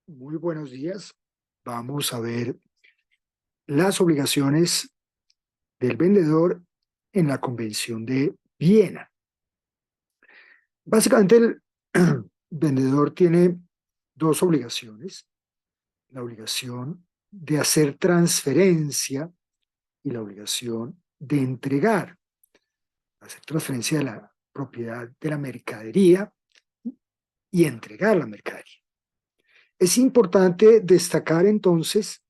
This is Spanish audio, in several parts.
Muy buenos días. Vamos a ver las obligaciones del vendedor en la Convención de Viena. Básicamente, el vendedor tiene dos obligaciones: la obligación de hacer transferencia y la obligación de entregar, hacer transferencia de la propiedad de la mercadería y entregar la mercadería. Es importante destacar entonces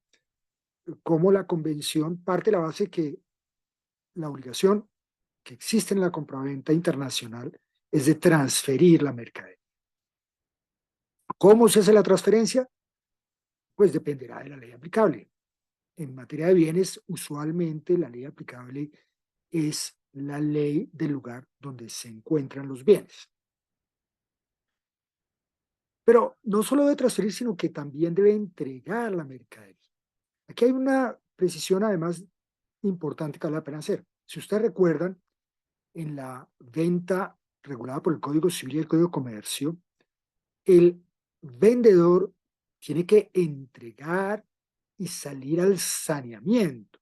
cómo la convención parte de la base que la obligación que existe en la compraventa internacional es de transferir la mercadería. ¿Cómo se hace la transferencia? Pues dependerá de la ley aplicable. En materia de bienes, usualmente la ley aplicable es la ley del lugar donde se encuentran los bienes. Pero no solo debe transferir, sino que también debe entregar la mercadería. Aquí hay una precisión además importante que vale la pena hacer. Si ustedes recuerdan, en la venta regulada por el Código Civil y el Código de Comercio, el vendedor tiene que entregar y salir al saneamiento.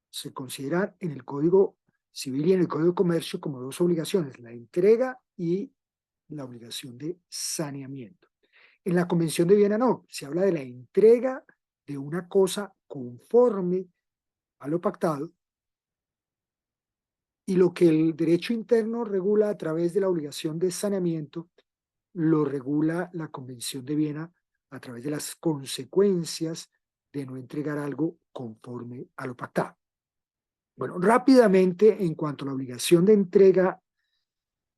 Se consideran en el Código Civil y en el Código de Comercio como dos obligaciones: la entrega y la obligación de saneamiento. En la Convención de Viena no, se habla de la entrega de una cosa conforme a lo pactado, y lo que el derecho interno regula a través de la obligación de saneamiento lo regula la Convención de Viena a través de las consecuencias de no entregar algo conforme a lo pactado. Bueno, rápidamente, en cuanto a la obligación de entrega,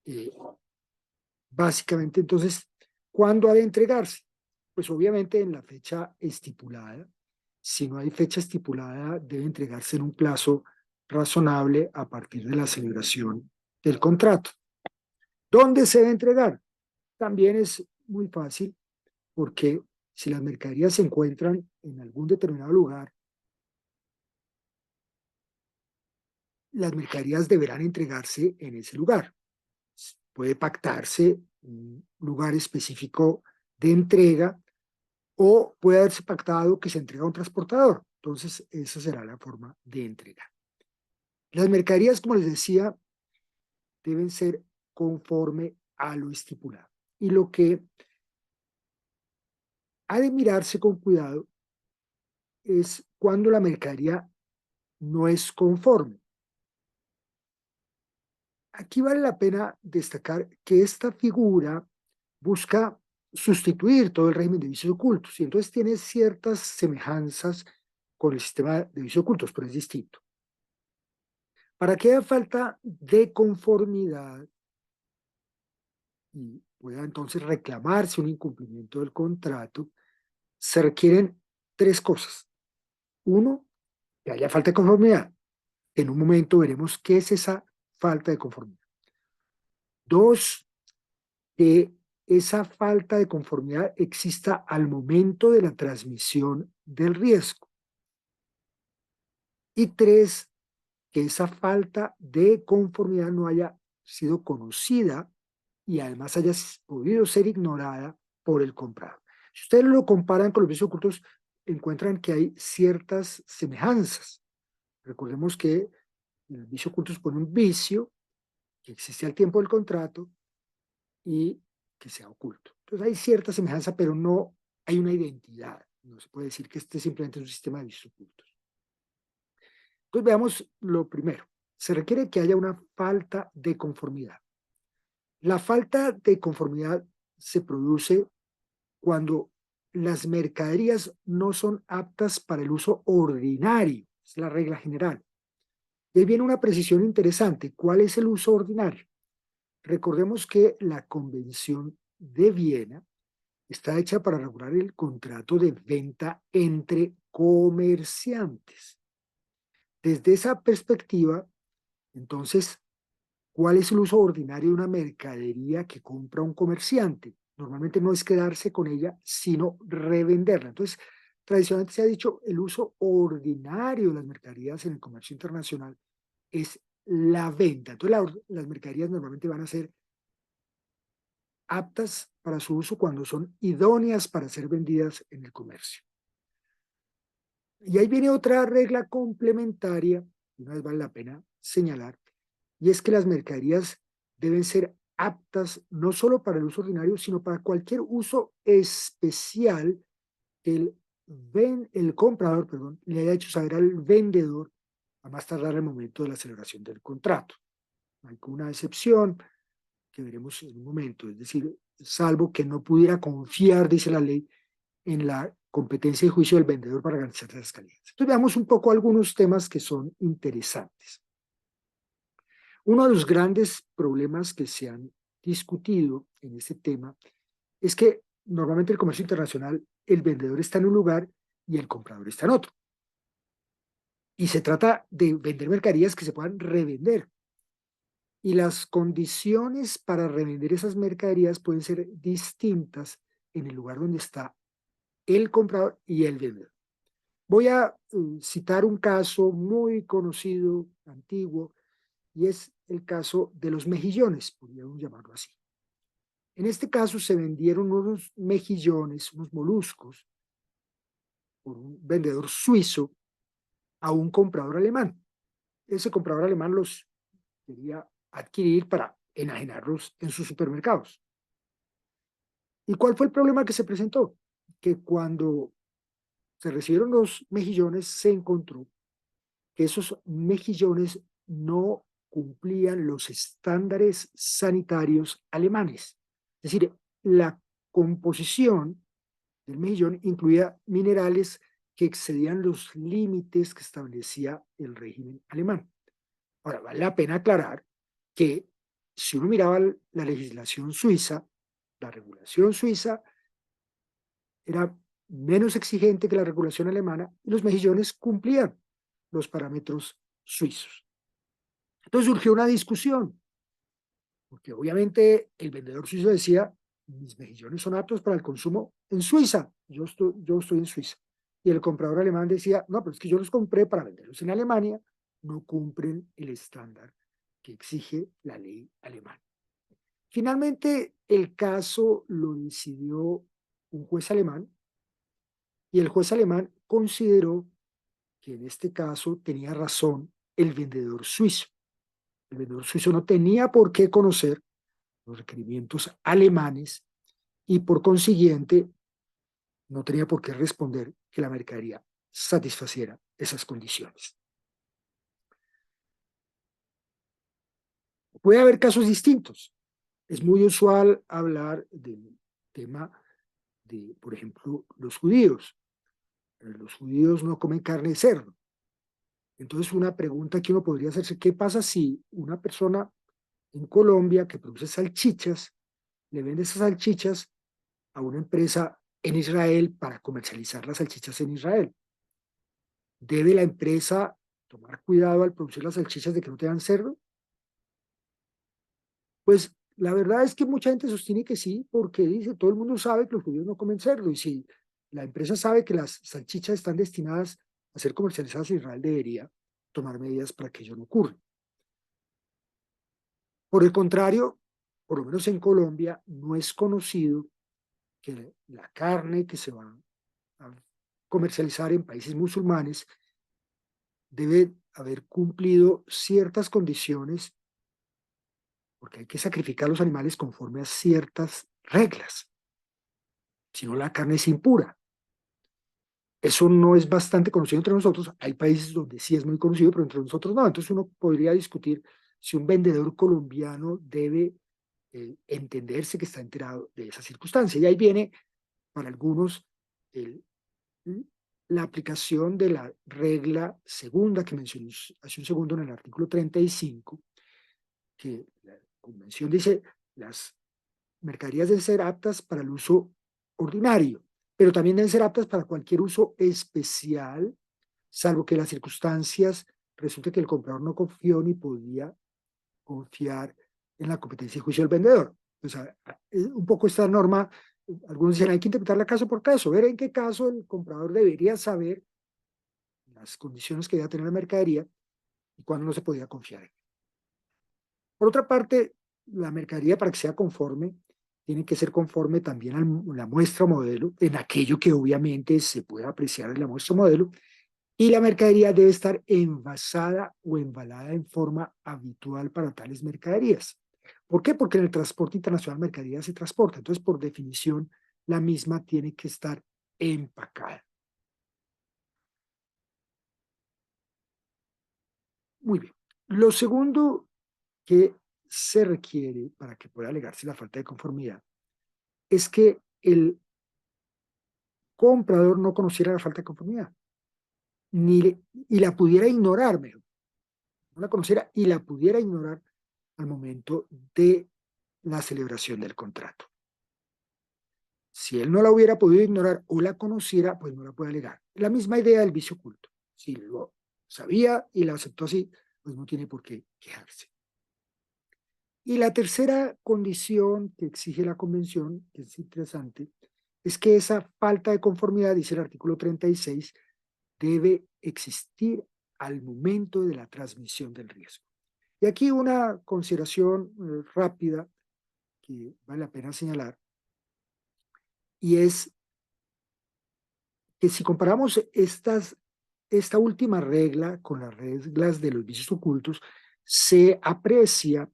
eh, básicamente entonces, ¿cuándo ha de entregarse? Pues obviamente en la fecha estipulada. Si no hay fecha estipulada, debe entregarse en un plazo razonable a partir de la celebración del contrato. ¿Dónde se debe entregar? También es muy fácil, porque si las mercaderías se encuentran en algún determinado lugar, las mercaderías deberán entregarse en ese lugar. Puede pactarse un lugar específico de entrega o puede haberse pactado que se entrega a un transportador. Entonces, esa será la forma de entrega. Las mercaderías, como les decía, deben ser conforme a lo estipulado. Y lo que ha de mirarse con cuidado es cuando la mercadería no es conforme. Aquí vale la pena destacar que esta figura busca sustituir todo el régimen de vicios ocultos y entonces tiene ciertas semejanzas con el sistema de vicios ocultos, pero es distinto. Para que haya falta de conformidad y pueda entonces reclamarse un incumplimiento del contrato, se requieren tres cosas. Uno, que haya falta de conformidad. En un momento veremos qué es esa falta de conformidad. Dos, que esa falta de conformidad exista al momento de la transmisión del riesgo. Y tres, que esa falta de conformidad no haya sido conocida y además haya podido ser ignorada por el comprador. Si ustedes lo comparan con los vicios ocultos, encuentran que hay ciertas semejanzas. Recordemos que el vicio oculto supone un vicio que existe al tiempo del contrato y que sea oculto. Entonces hay cierta semejanza, pero no hay una identidad. No se puede decir que este simplemente es un sistema de vicios ocultos. Entonces veamos lo primero. Se requiere que haya una falta de conformidad. La falta de conformidad se produce cuando las mercaderías no son aptas para el uso ordinario. Es la regla general. Y ahí viene una precisión interesante. ¿Cuál es el uso ordinario? Recordemos que la Convención de Viena está hecha para regular el contrato de venta entre comerciantes. Desde esa perspectiva, entonces, ¿cuál es el uso ordinario de una mercadería que compra un comerciante? Normalmente no es quedarse con ella, sino revenderla. Entonces, tradicionalmente se ha dicho, el uso ordinario de las mercaderías en el comercio internacional es la venta. Entonces, las mercaderías normalmente van a ser aptas para su uso cuando son idóneas para ser vendidas en el comercio. Y ahí viene otra regla complementaria, una vez vale la pena señalar, y es que las mercaderías deben ser aptas no solo para el uso ordinario, sino para cualquier uso especial que el comprador, perdón, le haya hecho saber al vendedor a más tardar el momento de la celebración del contrato. Hay una excepción que veremos en un momento, es decir, salvo que no pudiera confiar, dice la ley, en la competencia y juicio del vendedor para garantizar las calidades. Entonces veamos un poco algunos temas que son interesantes. Uno de los grandes problemas que se han discutido en este tema es que normalmente el comercio internacional, el vendedor está en un lugar y el comprador está en otro. Y se trata de vender mercaderías que se puedan revender. Y las condiciones para revender esas mercaderías pueden ser distintas en el lugar donde está el comprador y el vendedor. Voy a citar un caso muy conocido, antiguo, y es el caso de los mejillones, podríamos llamarlo así. En este caso se vendieron unos mejillones, unos moluscos, por un vendedor suizo a un comprador alemán. Ese comprador alemán los quería adquirir para enajenarlos en sus supermercados. ¿Y cuál fue el problema que se presentó? Que cuando se recibieron los mejillones se encontró que esos mejillones no cumplían los estándares sanitarios alemanes. Es decir, la composición del mejillón incluía minerales que excedían los límites que establecía el régimen alemán. Ahora, vale la pena aclarar que si uno miraba la legislación suiza, la regulación suiza era menos exigente que la regulación alemana y los mejillones cumplían los parámetros suizos. Entonces surgió una discusión, porque obviamente el vendedor suizo decía, mis mejillones son aptos para el consumo en Suiza, yo estoy en Suiza. Y el comprador alemán decía, no, pero es que yo los compré para venderlos en Alemania, no cumplen el estándar que exige la ley alemana. Finalmente, el caso lo decidió un juez alemán y el juez alemán consideró que en este caso tenía razón el vendedor suizo. El vendedor suizo no tenía por qué conocer los requerimientos alemanes y por consiguiente no tenía por qué responder que la mercadería satisfaciera esas condiciones. Puede haber casos distintos. Es muy usual hablar del tema de, por ejemplo, los judíos. Los judíos no comen carne de cerdo. Entonces, una pregunta que uno podría hacerse, ¿qué pasa si una persona en Colombia que produce salchichas le vende esas salchichas a una empresa en Israel para comercializar las salchichas en Israel? ¿Debe la empresa tomar cuidado al producir las salchichas de que no tengan cerdo? Pues la verdad es que mucha gente sostiene que sí, porque dice, todo el mundo sabe que los judíos no comen cerdo, y si la empresa sabe que las salchichas están destinadas a ser comercializadas en Israel, debería tomar medidas para que ello no ocurra. Por el contrario, por lo menos en Colombia, no es conocido que la carne que se va a comercializar en países musulmanes debe haber cumplido ciertas condiciones, porque hay que sacrificar los animales conforme a ciertas reglas, si no la carne es impura. Eso no es bastante conocido entre nosotros, hay países donde sí es muy conocido, pero entre nosotros no. Entonces uno podría discutir si un vendedor colombiano debe entenderse que está enterado de esa circunstancia. Y ahí viene para algunos el, la aplicación de la regla segunda que mencioné hace un segundo en el artículo 35, que la convención dice las mercaderías deben ser aptas para el uso ordinario, pero también deben ser aptas para cualquier uso especial, salvo que las circunstancias resulte que el comprador no confió ni podía confiar en la competencia y juicio del vendedor. O sea, un poco esta norma, algunos dicen, hay que interpretarla caso por caso, ver en qué caso el comprador debería saber las condiciones que debe tener la mercadería y cuándo no se podía confiar en ella. Por otra parte, la mercadería, para que sea conforme, tiene que ser conforme también a la muestra modelo, en aquello que obviamente se puede apreciar en la muestra modelo, y la mercadería debe estar envasada o embalada en forma habitual para tales mercaderías. ¿Por qué? Porque en el transporte internacional mercadería se transporta, entonces por definición la misma tiene que estar empacada. Muy bien. Lo segundo que se requiere para que pueda alegarse la falta de conformidad es que el comprador no conociera la falta de conformidad y la pudiera ignorar, mejor, no la conociera y la pudiera ignorar al momento de la celebración del contrato. Si él no la hubiera podido ignorar o la conociera, pues no la puede alegar. La misma idea del vicio oculto. Si lo sabía y la aceptó así, pues no tiene por qué quejarse. Y la tercera condición que exige la convención, que es interesante, es que esa falta de conformidad, dice el artículo 36, debe existir al momento de la transmisión del riesgo. Y aquí una consideración rápida que vale la pena señalar, y es que si comparamos esta última regla con las reglas de los vicios ocultos, se aprecia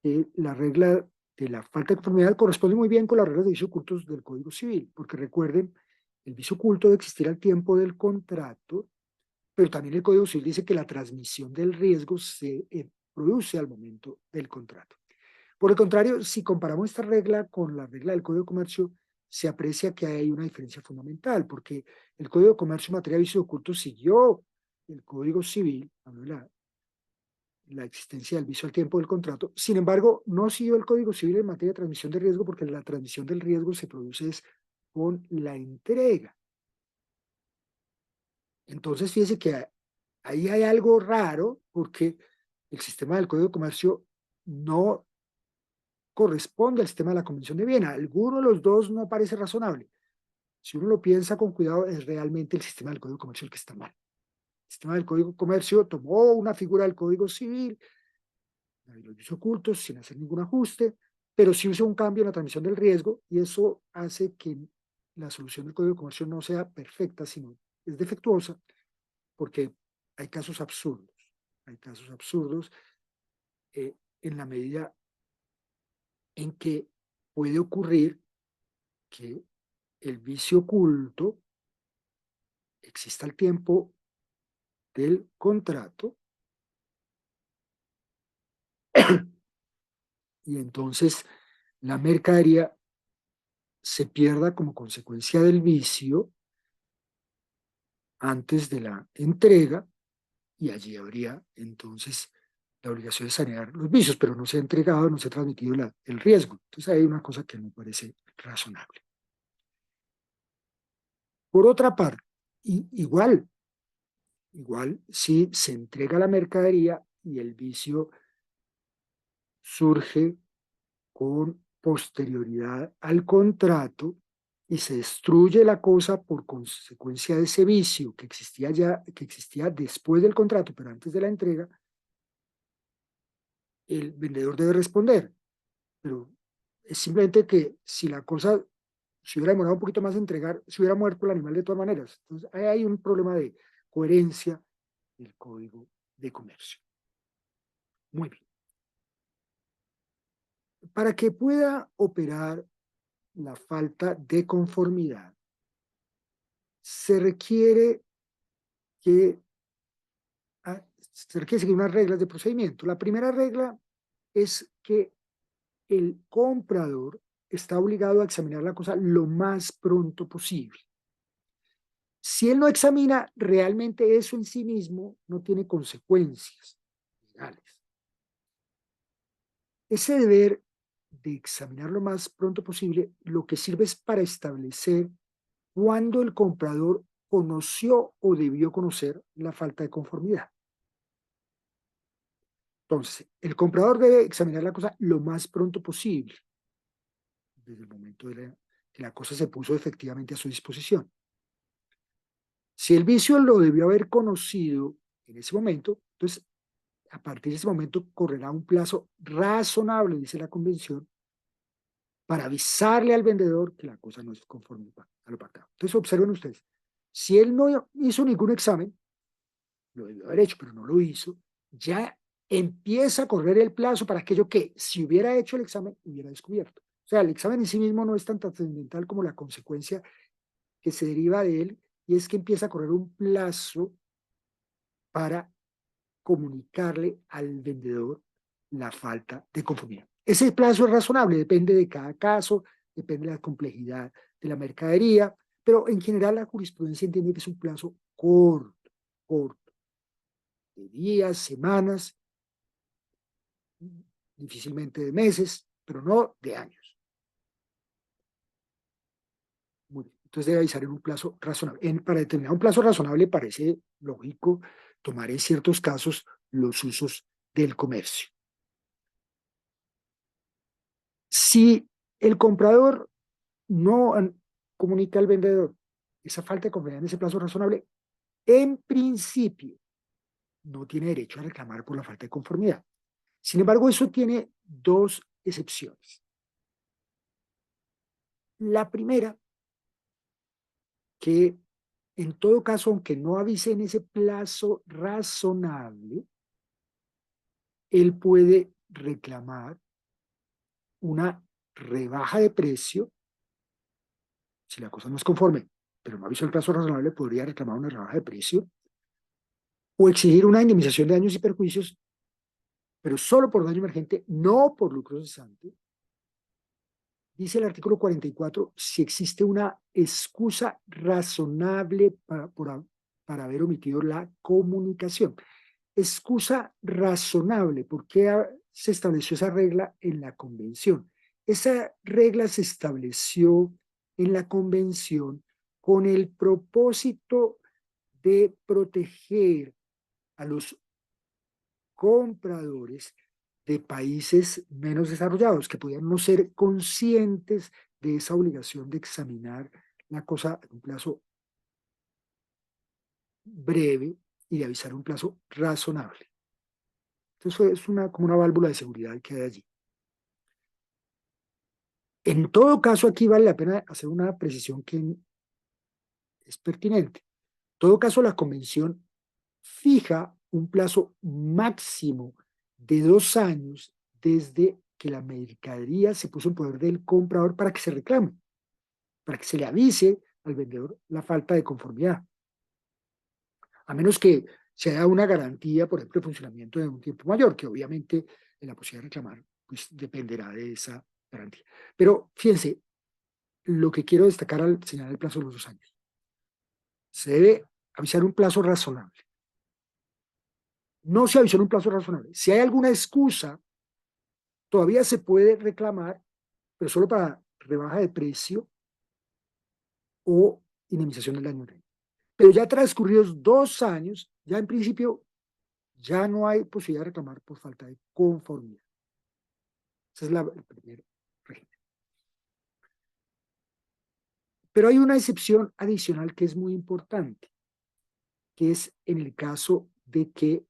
que la regla de la falta de conformidad corresponde muy bien con las reglas de vicios ocultos del Código Civil, porque recuerden, el vicio oculto debe existir al tiempo del contrato, pero también el Código Civil dice que la transmisión del riesgo se produce al momento del contrato. Por el contrario, si comparamos esta regla con la regla del Código de Comercio, se aprecia que hay una diferencia fundamental, porque el Código de Comercio en materia de vicios ocultos siguió el Código Civil, habló de la existencia del vicio al tiempo del contrato. Sin embargo, no siguió el Código Civil en materia de transmisión de riesgo, porque la transmisión del riesgo se produce con la entrega. Entonces, fíjese que ahí hay algo raro, porque el sistema del Código de Comercio no corresponde al sistema de la Convención de Viena. Alguno de los dos no parece razonable. Si uno lo piensa con cuidado, es realmente el sistema del Código de Comercio el que está mal. El sistema del Código de Comercio tomó una figura del Código Civil, la de los vicios ocultos, sin hacer ningún ajuste, pero sí hizo un cambio en la transmisión del riesgo, y eso hace que la solución del Código de Comercio no sea perfecta, sino es defectuosa, porque hay casos absurdos. Hay casos absurdos en la medida en que puede ocurrir que el vicio oculto exista el tiempo del contrato y entonces la mercadería se pierda como consecuencia del vicio antes de la entrega, y allí habría entonces la obligación de sanear los vicios, pero no se ha entregado, no se ha transmitido el riesgo. Entonces hay una cosa que me parece razonable. Por otra parte, igual si se entrega la mercadería y el vicio surge con posterioridad al contrato y se destruye la cosa por consecuencia de ese vicio que existía después del contrato, pero antes de la entrega, el vendedor debe responder. Pero es simplemente que si la cosa se hubiera demorado un poquito más en entregar, se hubiera muerto el animal de todas maneras. Entonces, ahí hay un problema de coherencia del Código de Comercio. Muy bien. Para que pueda operar la falta de conformidad, se requiere que se requiere seguir unas reglas de procedimiento. La primera regla es que el comprador está obligado a examinar la cosa lo más pronto posible. Si él no examina, realmente eso en sí mismo no tiene consecuencias legales. Ese deber de examinar lo más pronto posible lo que sirve es para establecer cuándo el comprador conoció o debió conocer la falta de conformidad. Entonces, el comprador debe examinar la cosa lo más pronto posible, desde el momento de que la cosa se puso efectivamente a su disposición. Si el vicio lo debió haber conocido en ese momento, entonces a partir de ese momento correrá un plazo razonable, dice la Convención, para avisarle al vendedor que la cosa no es conforme a lo pactado. Entonces observen ustedes, si él no hizo ningún examen, lo debió haber hecho, pero no lo hizo, ya empieza a correr el plazo para aquello que, si hubiera hecho el examen, hubiera descubierto. O sea, el examen en sí mismo no es tan trascendental como la consecuencia que se deriva de él, y es que empieza a correr un plazo para comunicarle al vendedor la falta de conformidad. Ese plazo es razonable, depende de cada caso, depende de la complejidad de la mercadería, pero en general la jurisprudencia entiende que es un plazo corto, corto, de días, semanas, difícilmente de meses, pero no de años. Muy bien. Entonces debe avisar en un plazo razonable. Para determinar un plazo razonable parece lógico tomar en ciertos casos los usos del comercio. Si el comprador no comunica al vendedor esa falta de confianza en ese plazo razonable, en principio no tiene derecho a reclamar por la falta de conformidad. Sin embargo, eso tiene dos excepciones. La primera, que en todo caso, aunque no avise en ese plazo razonable, él puede reclamar una rebaja de precio. Si la cosa no es conforme, pero no avisó el plazo razonable, podría reclamar una rebaja de precio o exigir una indemnización de daños y perjuicios, pero solo por daño emergente, no por lucro cesante. Dice el artículo 44, si existe una excusa razonable para haber omitido la comunicación. Excusa razonable, ¿por qué se estableció esa regla en la convención? Esa regla se estableció en la convención con el propósito de proteger a los compradores de países menos desarrollados, que podían no ser conscientes de esa obligación de examinar la cosa en un plazo breve y de avisar un plazo razonable. Entonces es como una válvula de seguridad que hay allí. En todo caso, aquí vale la pena hacer una precisión que es pertinente. En todo caso, la convención fija un plazo máximo de 2 años desde que la mercadería se puso en poder del comprador para que se reclame, para que se le avise al vendedor la falta de conformidad. A menos que se haya una garantía, por ejemplo, de funcionamiento de un tiempo mayor, que obviamente la posibilidad de reclamar pues, dependerá de esa garantía. Pero fíjense, lo que quiero destacar al señalar el plazo de los 2 años. Se debe avisar un plazo razonable. No se avisó en un plazo razonable. Si hay alguna excusa, todavía se puede reclamar, pero solo para rebaja de precio o indemnización del daño. Pero ya transcurridos 2 años, ya en principio ya no hay posibilidad de reclamar por falta de conformidad. Ese es el primer régimen. Pero hay una excepción adicional que es muy importante, que es en el caso de que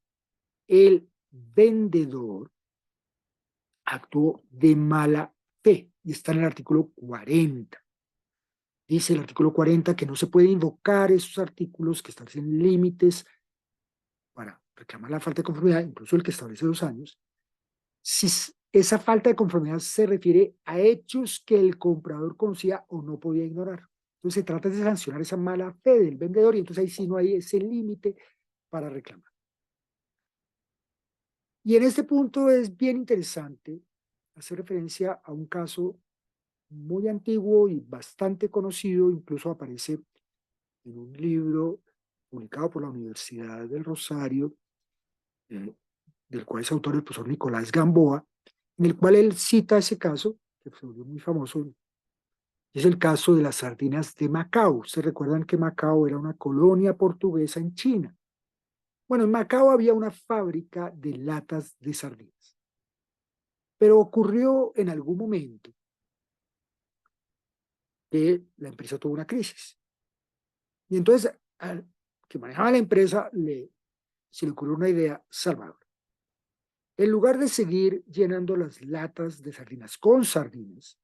el vendedor actuó de mala fe, y está en el artículo 40. Dice el artículo 40 que no se puede invocar esos artículos que establecen límites para reclamar la falta de conformidad, incluso el que establece 2 años, si esa falta de conformidad se refiere a hechos que el comprador conocía o no podía ignorar. Entonces se trata de sancionar esa mala fe del vendedor y entonces ahí sí no hay ese límite para reclamar. Y en este punto es bien interesante hacer referencia a un caso muy antiguo y bastante conocido, incluso aparece en un libro publicado por la Universidad del Rosario, eh, del cual es autor el profesor Nicolás Gamboa, en el cual él cita ese caso, que se volvió muy famoso, es el caso de las sardinas de Macao. ¿Se recuerdan que Macao era una colonia portuguesa en China? Bueno, en Macao había una fábrica de latas de sardinas, pero ocurrió en algún momento que la empresa tuvo una crisis. Y entonces, al que manejaba la empresa, se le ocurrió una idea salvadora. En lugar de seguir llenando las latas de sardinas con sardinas,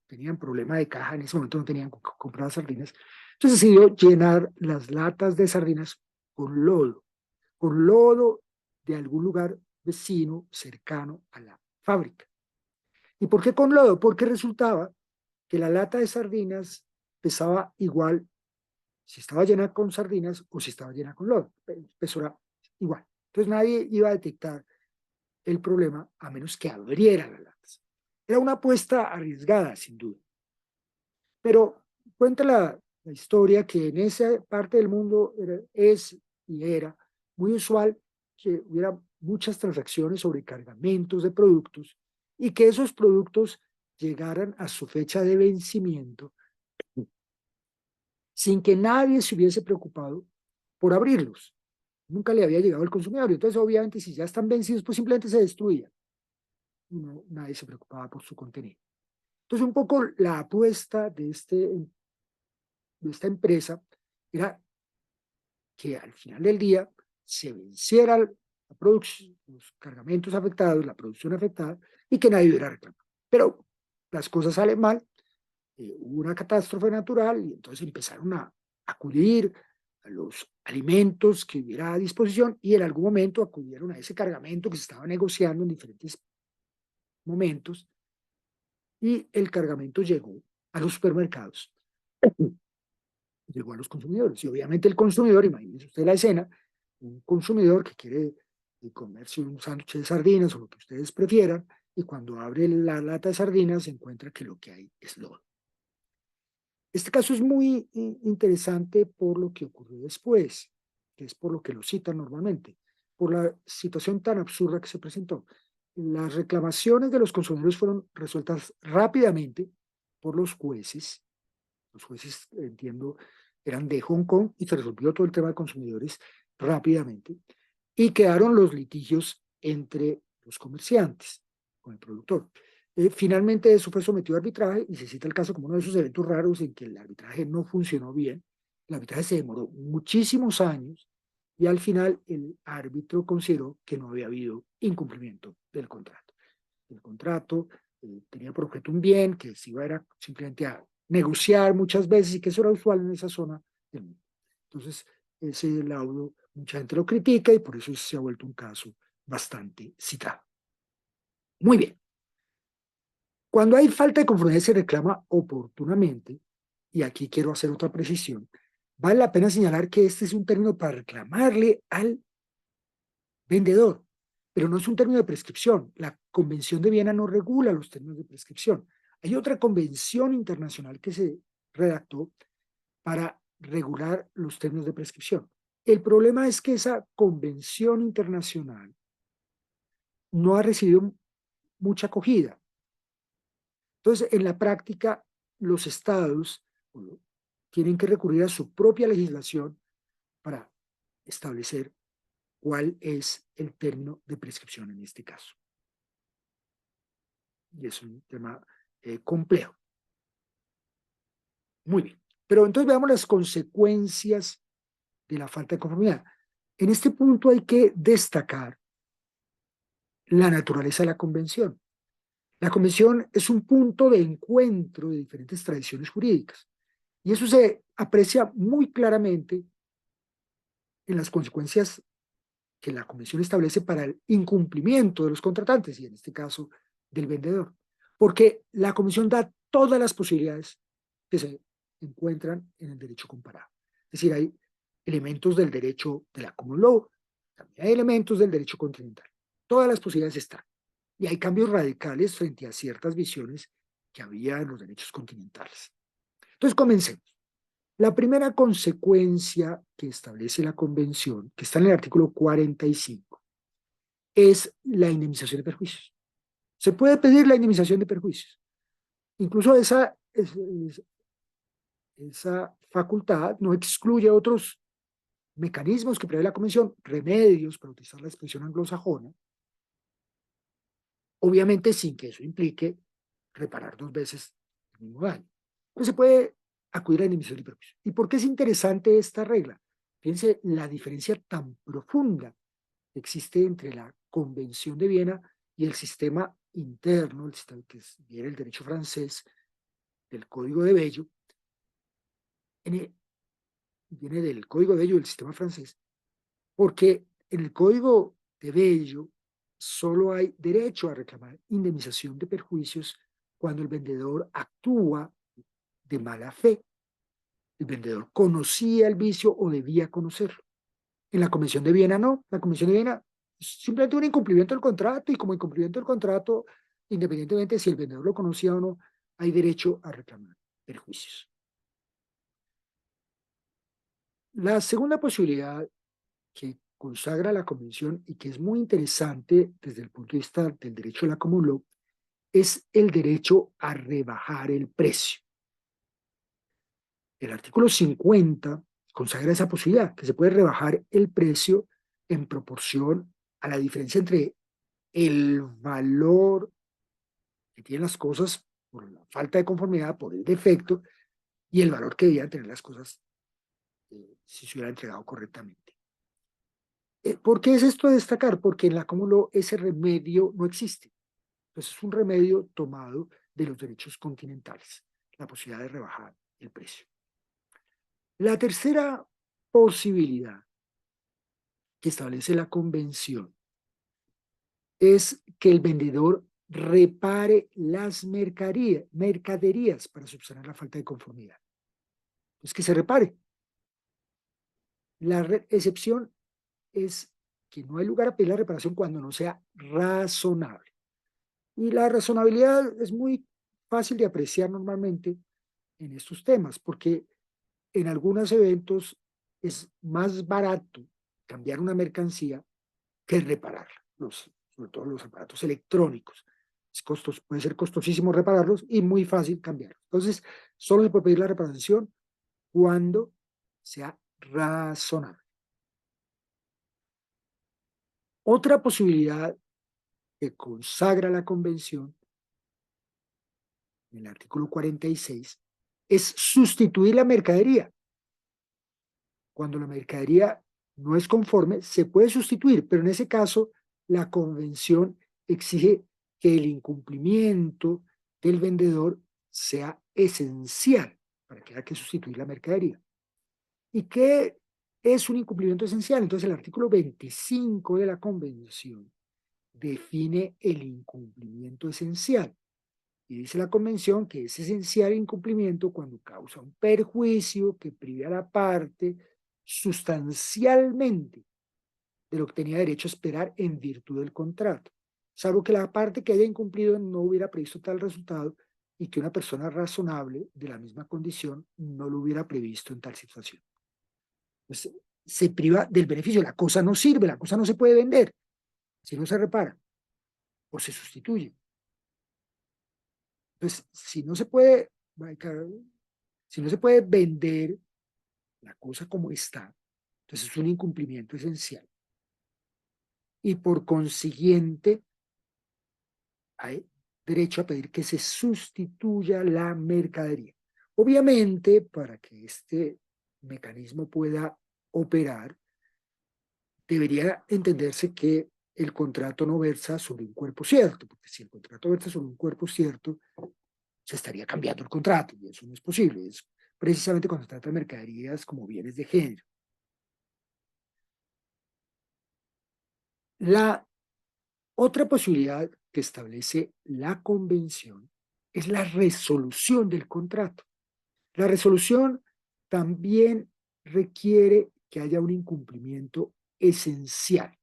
tenían problema de caja, en ese momento no tenían comprar sardinas, entonces decidió llenar las latas de sardinas con lodo de algún lugar vecino, cercano a la fábrica. ¿Y por qué con lodo? Porque resultaba que la lata de sardinas pesaba igual si estaba llena con sardinas o si estaba llena con lodo. El peso era igual. Entonces nadie iba a detectar el problema a menos que abriera las latas. Era una apuesta arriesgada, sin duda. Pero cuenta la historia que en esa parte del mundo es y era muy usual que hubiera muchas transacciones sobre cargamentos de productos y que esos productos llegaran a su fecha de vencimiento sin que nadie se hubiese preocupado por abrirlos. Nunca le había llegado al consumidor. Entonces, obviamente, si ya están vencidos, pues simplemente se destruían. No, nadie se preocupaba por su contenido. Entonces, un poco la apuesta de esta empresa era que al final del día se venciera la producción, los cargamentos afectados, la producción afectada, y que nadie hubiera reclamado. Pero las cosas salen mal, hubo una catástrofe natural y entonces empezaron a acudir a los alimentos que hubiera a disposición y en algún momento acudieron a ese cargamento que se estaba negociando en diferentes momentos y el cargamento llegó a los supermercados, llegó a los consumidores. Y obviamente el consumidor, imagínese usted la escena, un consumidor que quiere comerse un sándwich de sardinas o lo que ustedes prefieran, y cuando abre la lata de sardinas se encuentra que lo que hay es lodo. Este caso es muy interesante por lo que ocurrió después, que es por lo que lo citan normalmente, por la situación tan absurda que se presentó. Las reclamaciones de los consumidores fueron resueltas rápidamente por los jueces. Los jueces, entiendo, eran de Hong Kong y se resolvió todo el tema de consumidores rápidamente. Y quedaron los litigios entre los comerciantes con el productor. Finalmente eso fue sometido a arbitraje y se cita el caso como uno de esos eventos raros en que el arbitraje no funcionó bien. El arbitraje se demoró muchísimos años y al final el árbitro consideró que no había habido incumplimiento del contrato. El contrato tenía por objeto un bien que se iba era simplemente a negociar muchas veces y que eso era usual en esa zona del mundo. Entonces, ese laudo mucha gente lo critica y por eso se ha vuelto un caso bastante citado. Muy bien. Cuando hay falta de conformidad se reclama oportunamente, y aquí quiero hacer otra precisión, vale la pena señalar que este es un término para reclamarle al vendedor, pero no es un término de prescripción. La Convención de Viena no regula los términos de prescripción. Hay otra convención internacional que se redactó para regular los términos de prescripción. El problema es que esa convención internacional no ha recibido mucha acogida. Entonces, en la práctica, los estados tienen que recurrir a su propia legislación para establecer cuál es el término de prescripción en este caso. Y es un tema complejo. Muy bien. Pero entonces veamos las consecuencias de la falta de conformidad. En este punto hay que destacar la naturaleza de la convención. La convención es un punto de encuentro de diferentes tradiciones jurídicas y eso se aprecia muy claramente en las consecuencias que la convención establece para el incumplimiento de los contratantes y en este caso del vendedor, porque la convención da todas las posibilidades que se encuentran en el derecho comparado. Es decir, hay elementos del derecho de la common law, también hay elementos del derecho continental. Todas las posibilidades están. Y hay cambios radicales frente a ciertas visiones que había en los derechos continentales. Entonces, comencemos. La primera consecuencia que establece la convención, que está en el artículo 45, es la indemnización de perjuicios. Se puede pedir la indemnización de perjuicios. Incluso esa facultad no excluye otros mecanismos que prevé la convención, remedios, para utilizar la expresión anglosajona, obviamente sin que eso implique reparar dos veces el mismo daño. Entonces se puede acudir a la indemnización de perjuicios. ¿Y por qué es interesante esta regla? Fíjense la diferencia tan profunda que existe entre la Convención de Viena y el sistema interno, el sistema que viene el derecho francés, del Código de Bello, viene del Código de Bello del sistema francés, porque en el Código de Bello solo hay derecho a reclamar indemnización de perjuicios cuando el vendedor actúa de mala fe. El vendedor conocía el vicio o debía conocerlo. En la Convención de Viena no. La Convención de Viena es simplemente un incumplimiento del contrato y como incumplimiento del contrato, independientemente de si el vendedor lo conocía o no, hay derecho a reclamar perjuicios. La segunda posibilidad que consagra la Convención y que es muy interesante desde el punto de vista del derecho a la common law es el derecho a rebajar el precio. El artículo 50 consagra esa posibilidad, que se puede rebajar el precio en proporción a la diferencia entre el valor que tienen las cosas por la falta de conformidad, por el defecto, y el valor que debían tener las cosas si se hubiera entregado correctamente. ¿Por qué es esto de destacar? Porque en la common law ese remedio no existe. Entonces es un remedio tomado de los derechos continentales, la posibilidad de rebajar el precio. La tercera posibilidad que establece la convención es que el vendedor repare las mercaderías para subsanar la falta de conformidad. Es que se repare. La excepción es que no hay lugar a pedir la reparación cuando no sea razonable. Y la razonabilidad es muy fácil de apreciar normalmente en estos temas, porque en algunos eventos es más barato cambiar una mercancía que repararla, sobre todo los aparatos electrónicos. Puede ser costosísimo repararlos y muy fácil cambiarlos. Entonces, solo se puede pedir la reparación cuando sea razonable. Otra posibilidad que consagra la Convención, en el artículo 46, es sustituir la mercadería. Cuando la mercadería no es conforme, se puede sustituir, pero en ese caso la Convención exige que el incumplimiento del vendedor sea esencial para que haya que sustituir la mercadería. ¿Y qué es un incumplimiento esencial? Entonces el artículo 25 de la Convención define el incumplimiento esencial. Y dice la Convención que es esencial el incumplimiento cuando causa un perjuicio que prive a la parte sustancialmente de lo que tenía derecho a esperar en virtud del contrato, salvo que la parte que haya incumplido no hubiera previsto tal resultado y que una persona razonable de la misma condición no lo hubiera previsto en tal situación. Entonces, se priva del beneficio, la cosa no sirve, la cosa no se puede vender si no se repara o se sustituye. Entonces, si no se puede vender la cosa como está, entonces es un incumplimiento esencial. Y por consiguiente, hay derecho a pedir que se sustituya la mercadería. Obviamente, para que este mecanismo pueda operar, debería entenderse que el contrato no versa sobre un cuerpo cierto, porque si el contrato versa sobre un cuerpo cierto, se estaría cambiando el contrato, y eso no es posible. Es precisamente cuando se trata de mercaderías como bienes de género. La otra posibilidad que establece la convención es la resolución del contrato. La resolución también requiere que haya un incumplimiento esencial.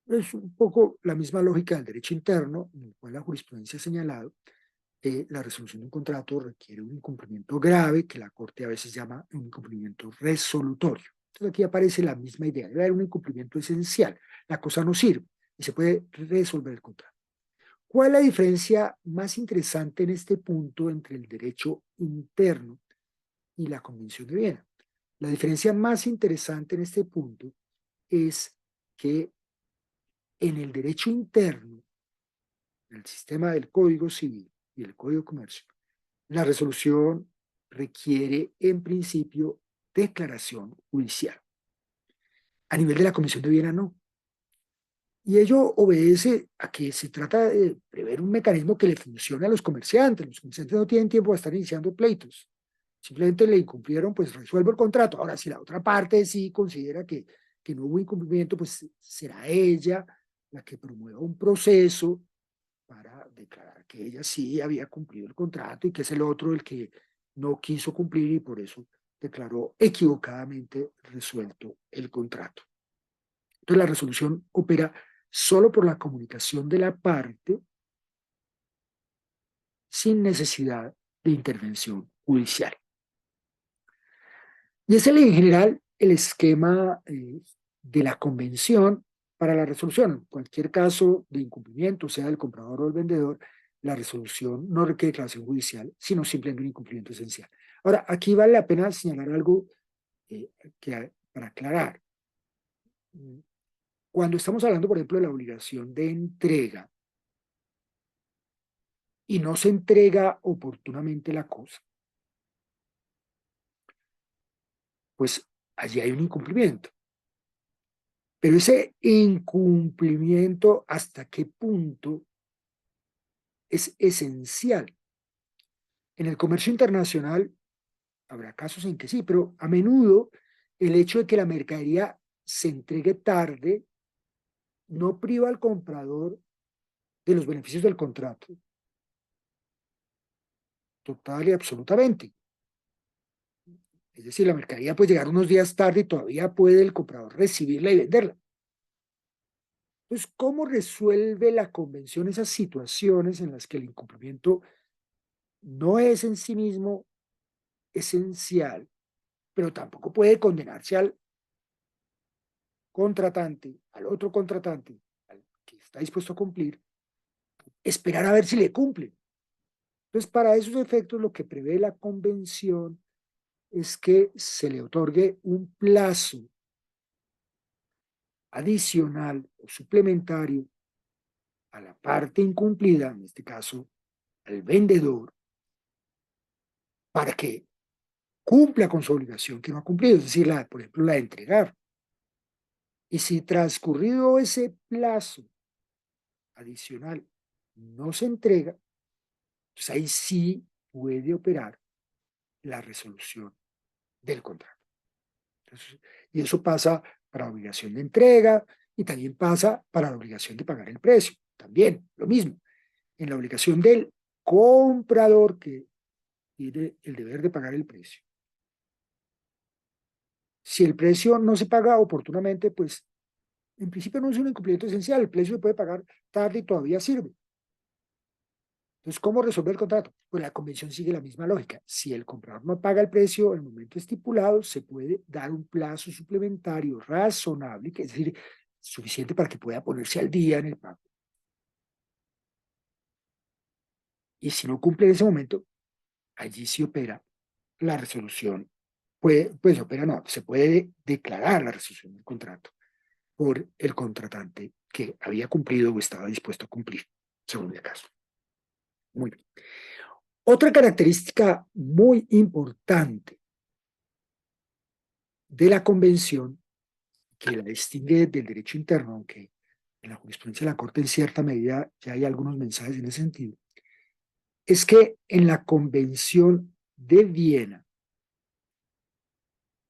Es un poco la misma lógica del derecho interno, en el cual la jurisprudencia ha señalado que la resolución de un contrato requiere un incumplimiento grave, que la Corte a veces llama un incumplimiento resolutorio. Entonces aquí aparece la misma idea, debe haber un incumplimiento esencial. La cosa no sirve y se puede resolver el contrato. ¿Cuál es la diferencia más interesante en este punto entre el derecho interno y la Convención de Viena? La diferencia más interesante en este punto es que en el derecho interno, en el sistema del Código Civil y el Código de Comercio, la resolución requiere en principio declaración judicial. A nivel de la Convención de Viena no. Y ello obedece a que se trata de prever un mecanismo que le funcione a los comerciantes. Los comerciantes no tienen tiempo de estar iniciando pleitos. Simplemente le incumplieron, pues resuelvo el contrato. Ahora, si la otra parte sí considera que no hubo incumplimiento, pues será ella la que promueva un proceso para declarar que ella sí había cumplido el contrato y que es el otro el que no quiso cumplir y por eso declaró equivocadamente resuelto el contrato. Entonces la resolución opera solo por la comunicación de la parte sin necesidad de intervención judicial. Y ese es en general el esquema de la convención para la resolución. En cualquier caso de incumplimiento, sea del comprador o del vendedor, la resolución no requiere declaración judicial, sino simplemente un incumplimiento esencial. Ahora, aquí vale la pena señalar algo para aclarar. Cuando estamos hablando, por ejemplo, de la obligación de entrega y no se entrega oportunamente la cosa, pues allí hay un incumplimiento. Pero ese incumplimiento, ¿hasta qué punto es esencial? En el comercio internacional habrá casos en que sí, pero a menudo el hecho de que la mercadería se entregue tarde no priva al comprador de los beneficios del contrato, total y absolutamente. Es decir, la mercadería puede llegar unos días tarde y todavía puede el comprador recibirla y venderla. Entonces, ¿cómo resuelve la convención esas situaciones en las que el incumplimiento no es en sí mismo esencial, pero tampoco puede condenarse al contratante, al otro contratante, al que está dispuesto a cumplir, esperar a ver si le cumple? Entonces, para esos efectos, lo que prevé la convención es que se le otorgue un plazo adicional o suplementario a la parte incumplida, en este caso al vendedor, para que cumpla con su obligación que no ha cumplido, es decir, por ejemplo, la de entregar. Y si transcurrido ese plazo adicional no se entrega, pues ahí sí puede operar la resolución del contrato. Entonces, y eso pasa para la obligación de entrega y también pasa para la obligación de pagar el precio. También lo mismo, en la obligación del comprador que tiene el deber de pagar el precio. Si el precio no se paga oportunamente, pues en principio no es un incumplimiento esencial, el precio se puede pagar tarde y todavía sirve. Entonces, ¿cómo resolver el contrato? Pues la convención sigue la misma lógica. Si el comprador no paga el precio en el momento estipulado, se puede dar un plazo suplementario razonable, que es decir, suficiente para que pueda ponerse al día en el pago. Y si no cumple en ese momento, allí sí opera la resolución. Pues opera, no, se puede declarar la resolución del contrato por el contratante que había cumplido o estaba dispuesto a cumplir, según el caso. Muy bien. Otra característica muy importante de la convención que la distingue del derecho interno, aunque en la jurisprudencia de la Corte en cierta medida ya hay algunos mensajes en ese sentido, es que en la Convención de Viena,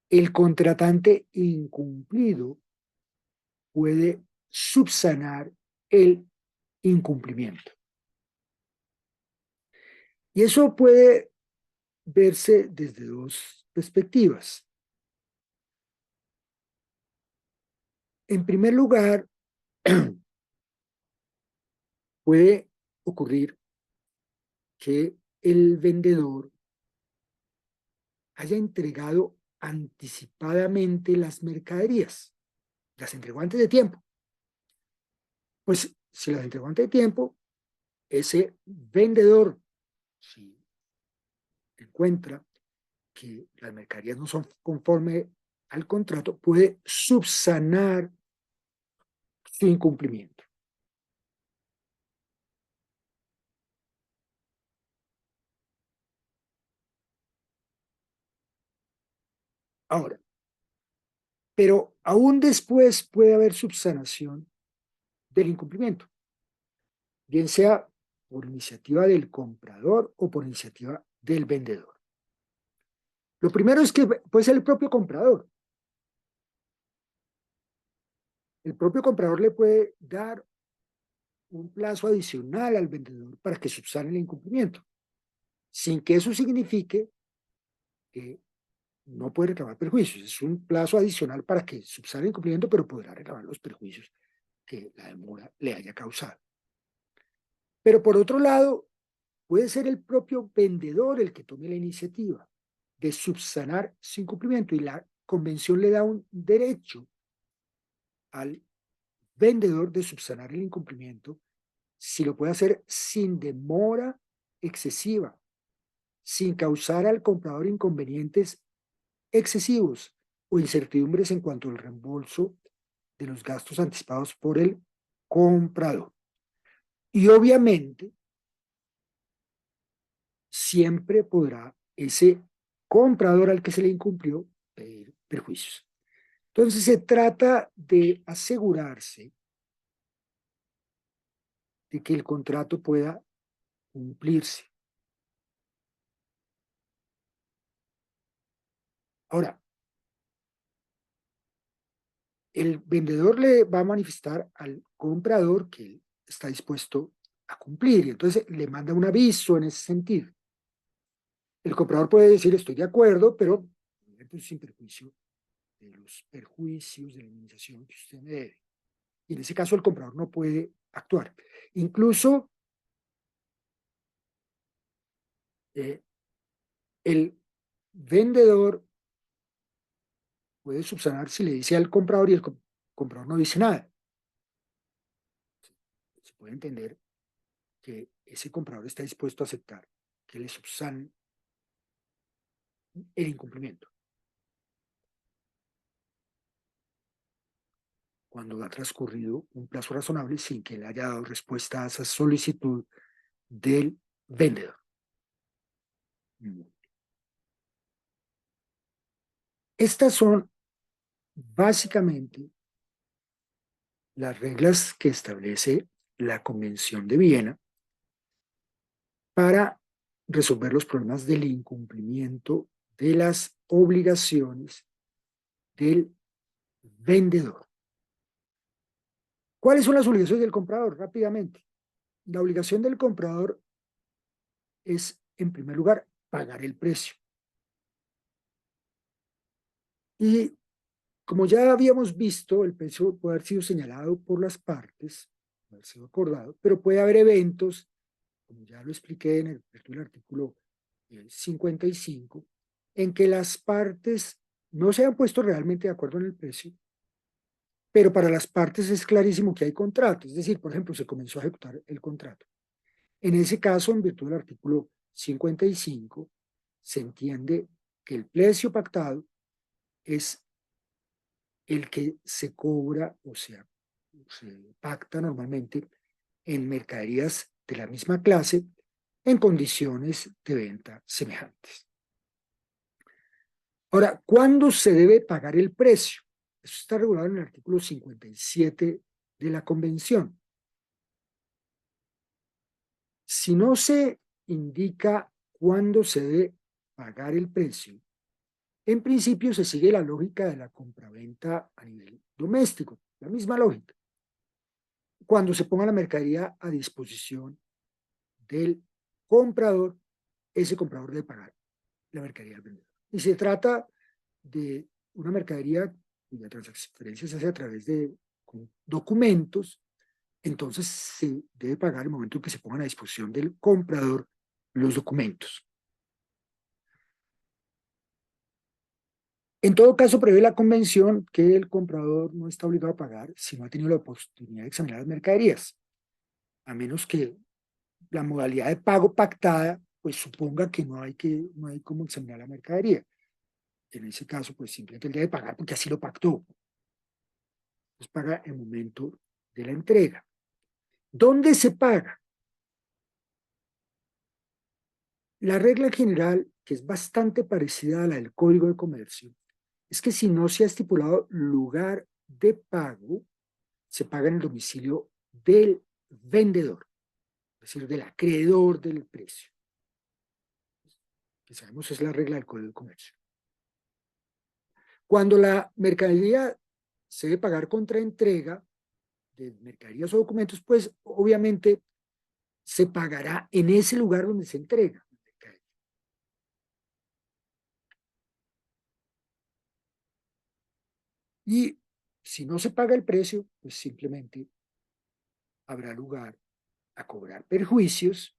el contratante incumplido puede subsanar el incumplimiento. Y eso puede verse desde dos perspectivas. En primer lugar, puede ocurrir que el vendedor haya entregado anticipadamente las mercaderías, las entregó antes de tiempo. Pues si las entregó antes de tiempo, ese vendedor, si encuentra que las mercaderías no son conforme al contrato, puede subsanar su incumplimiento. Ahora, pero aún después puede haber subsanación del incumplimiento, bien sea por iniciativa del comprador o por iniciativa del vendedor. Lo primero es que puede ser el propio comprador. El propio comprador le puede dar un plazo adicional al vendedor para que subsane el incumplimiento, sin que eso signifique que no puede reclamar perjuicios. Es un plazo adicional para que subsane el incumplimiento, pero podrá reclamar los perjuicios que la demora le haya causado. Pero por otro lado, puede ser el propio vendedor el que tome la iniciativa de subsanar su incumplimiento y la convención le da un derecho al vendedor de subsanar el incumplimiento si lo puede hacer sin demora excesiva, sin causar al comprador inconvenientes excesivos o incertidumbres en cuanto al reembolso de los gastos anticipados por el comprador. Y obviamente, siempre podrá ese comprador al que se le incumplió pedir perjuicios. Entonces se trata de asegurarse de que el contrato pueda cumplirse. Ahora, el vendedor le va a manifestar al comprador que él está dispuesto a cumplir y entonces le manda un aviso en ese sentido. El comprador puede decir estoy de acuerdo, pero sin perjuicio de los perjuicios de la indemnización que usted me debe. Y en ese caso el comprador no puede actuar. Incluso el vendedor puede subsanar si le dice al comprador y el comprador no dice nada. Se puede entender que ese comprador está dispuesto a aceptar que le subsanen el incumplimiento. Cuando ha transcurrido un plazo razonable sin que le haya dado respuesta a esa solicitud del vendedor. Estas son básicamente las reglas que establece la Convención de Viena para resolver los problemas del incumplimiento de las obligaciones del vendedor. ¿Cuáles son las obligaciones del comprador? Rápidamente. La obligación del comprador es, en primer lugar, pagar el precio. Y como ya habíamos visto, el precio puede haber sido señalado por las partes, puede haber sido acordado, pero puede haber eventos, como ya lo expliqué en el artículo 55, en que las partes no se han puesto realmente de acuerdo en el precio, pero para las partes es clarísimo que hay contrato, es decir, por ejemplo, se comenzó a ejecutar el contrato. En ese caso, en virtud del artículo 55, se entiende que el precio pactado es el que se cobra, o sea, se pacta normalmente en mercaderías de la misma clase en condiciones de venta semejantes. Ahora, ¿cuándo se debe pagar el precio? Eso está regulado en el artículo 57 de la Convención. Si no se indica cuándo se debe pagar el precio, en principio se sigue la lógica de la compraventa a nivel doméstico, la misma lógica. Cuando se ponga la mercadería a disposición del comprador, ese comprador debe pagar la mercadería al vendedor. Y se trata de una mercadería cuya transferencia se hace a través de documentos, entonces se debe pagar el momento en que se pongan a disposición del comprador los documentos. En todo caso, prevé la convención que el comprador no está obligado a pagar si no ha tenido la oportunidad de examinar las mercaderías, a menos que la modalidad de pago pactada pues suponga que no hay cómo examinar la mercadería. En ese caso, pues simplemente él debe pagar porque así lo pactó. Pues paga el momento de la entrega. ¿Dónde se paga? La regla general, que es bastante parecida a la del Código de Comercio, es que si no se ha estipulado lugar de pago, se paga en el domicilio del vendedor, es decir, del acreedor del precio, que sabemos es la regla del Código de Comercio. Cuando la mercadería se debe pagar contra entrega de mercaderías o documentos, pues obviamente se pagará en ese lugar donde se entrega. Y si no se paga el precio, pues simplemente habrá lugar a cobrar perjuicios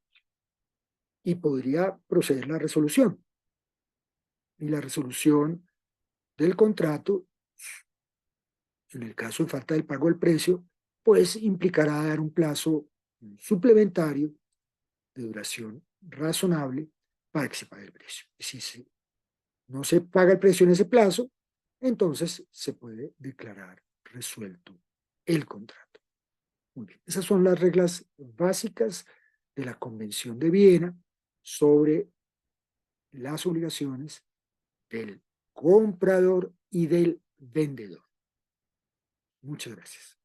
y podría proceder la resolución. Y la resolución del contrato, en el caso de falta del pago del precio, pues implicará dar un plazo suplementario de duración razonable para que se pague el precio. Y si no se paga el precio en ese plazo, entonces se puede declarar resuelto el contrato. Muy bien. Esas son las reglas básicas de la Convención de Viena sobre las obligaciones del comprador y del vendedor. Muchas gracias.